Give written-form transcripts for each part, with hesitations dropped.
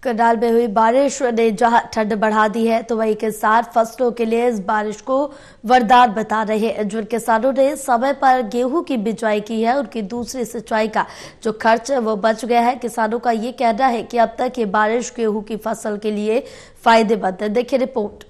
करनाल में हुई बारिश ने जहां ठंड बढ़ा दी है तो वहीं किसान फसलों के लिए इस बारिश को वरदान बता रहे हैं। जिन किसानों ने समय पर गेहूं की बिजाई की है उनकी दूसरी सिंचाई का जो खर्च है वो बच गया है। किसानों का ये कहना है कि अब तक ये बारिश गेहूं की फसल के लिए फायदेमंद है। देखिए रिपोर्ट।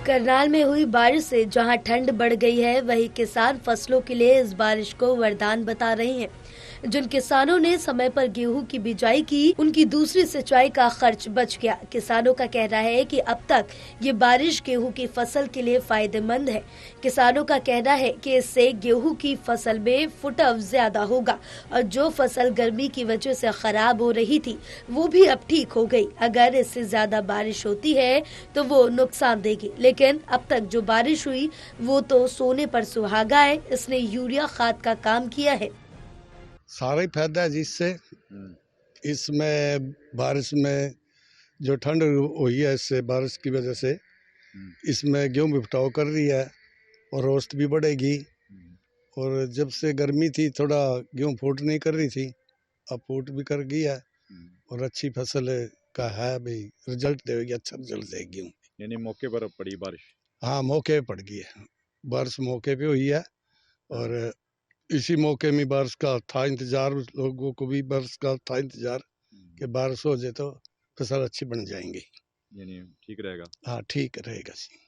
करनाल में हुई बारिश से जहां ठंड बढ़ गई है वहीं किसान फसलों के लिए इस बारिश को वरदान बता रहे हैं। जिन किसानों ने समय पर गेहूं की बिजाई की उनकी दूसरी सिंचाई का खर्च बच गया। किसानों का कहना है कि अब तक ये बारिश गेहूं की फसल के लिए फायदेमंद है। किसानों का कहना है कि इससे गेहूं की फसल में फुटव ज्यादा होगा और जो फसल गर्मी की वजह से खराब हो रही थी वो भी अब ठीक हो गई। अगर इससे ज्यादा बारिश होती है तो वो नुकसान देगी, लेकिन अब तक जो बारिश हुई वो तो सोने पर सुहागा है। इसने यूरिया खाद का काम किया है। सारा ही फायदा है जिससे इसमें बारिश में जो ठंड हुई है इससे बारिश की वजह से इसमें गेहूं भी फटाव कर रही है और औसत भी बढ़ेगी। और जब से गर्मी थी थोड़ा गेहूं फूट नहीं कर रही थी, अब फूट भी कर गई है और अच्छी फसल का है भाई, रिजल्ट देगी, अच्छा रिजल्ट देगी गेहूं। यानी मौके पर पड़ी बारिश? हाँ, मौके पे पड़ गई है बारिश, मौके पे हुई है और इसी मौके में बारिश का था इंतजार, लोगों को भी बारिश का था इंतजार कि बारिश हो जाए तो फसल अच्छी बन जाएंगी। यानी ठीक रहेगा? हाँ, ठीक रहेगा जी।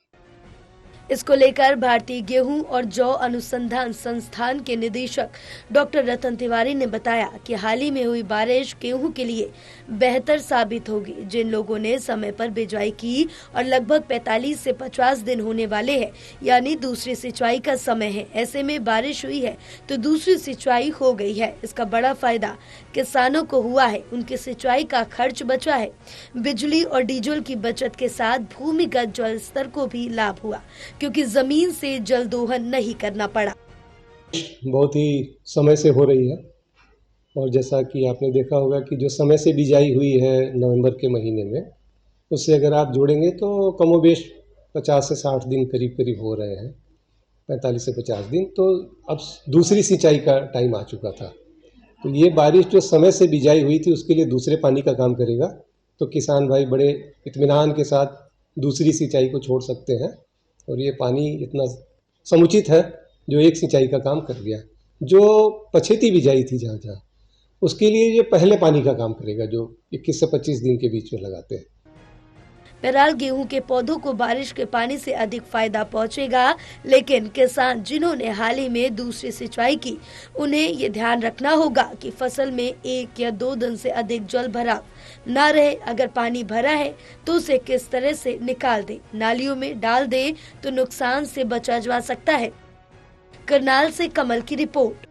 इसको लेकर भारतीय गेहूं और जौ अनुसंधान संस्थान के निदेशक डॉक्टर रतन तिवारी ने बताया कि हाल ही में हुई बारिश गेहूं के लिए बेहतर साबित होगी। जिन लोगों ने समय पर बिजाई की और लगभग 45 से 50 दिन होने वाले हैं, यानी दूसरी सिंचाई का समय है, ऐसे में बारिश हुई है तो दूसरी सिंचाई हो गई है। इसका बड़ा फायदा किसानों को हुआ है, उनकी सिंचाई का खर्च बचा है। बिजली और डीजल की बचत के साथ भूमिगत जल स्तर को भी लाभ हुआ क्योंकि जमीन से जल दोहन नहीं करना पड़ा। बहुत ही समय से हो रही है और जैसा कि आपने देखा होगा कि जो समय से बिजाई हुई है नवंबर के महीने में, उससे अगर आप जोड़ेंगे तो कमोबेश 50 से 60 दिन करीब करीब हो रहे हैं, 45 से 50 दिन। तो अब दूसरी सिंचाई का टाइम आ चुका था। तो ये बारिश जो समय से बिजाई हुई थी उसके लिए दूसरे पानी का काम करेगा, तो किसान भाई बड़े इत्मीनान के साथ दूसरी सिंचाई को छोड़ सकते हैं और ये पानी इतना समुचित है जो एक सिंचाई का काम कर गया। जो पछेती बिजाई थी जहाँ उसके लिए ये पहले पानी का काम करेगा जो 21 से 25 दिन के बीच में लगाते हैं। बहरहाल गेहूं के पौधों को बारिश के पानी से अधिक फायदा पहुंचेगा, लेकिन किसान जिन्होंने हाल ही में दूसरी सिंचाई की उन्हें ये ध्यान रखना होगा कि फसल में 1 या 2 दिन से अधिक जल भराव न रहे। अगर पानी भरा है तो उसे किस तरह से निकाल दे, नालियों में डाल दे तो नुकसान से बचा जा सकता है। करनाल से कमल की रिपोर्ट।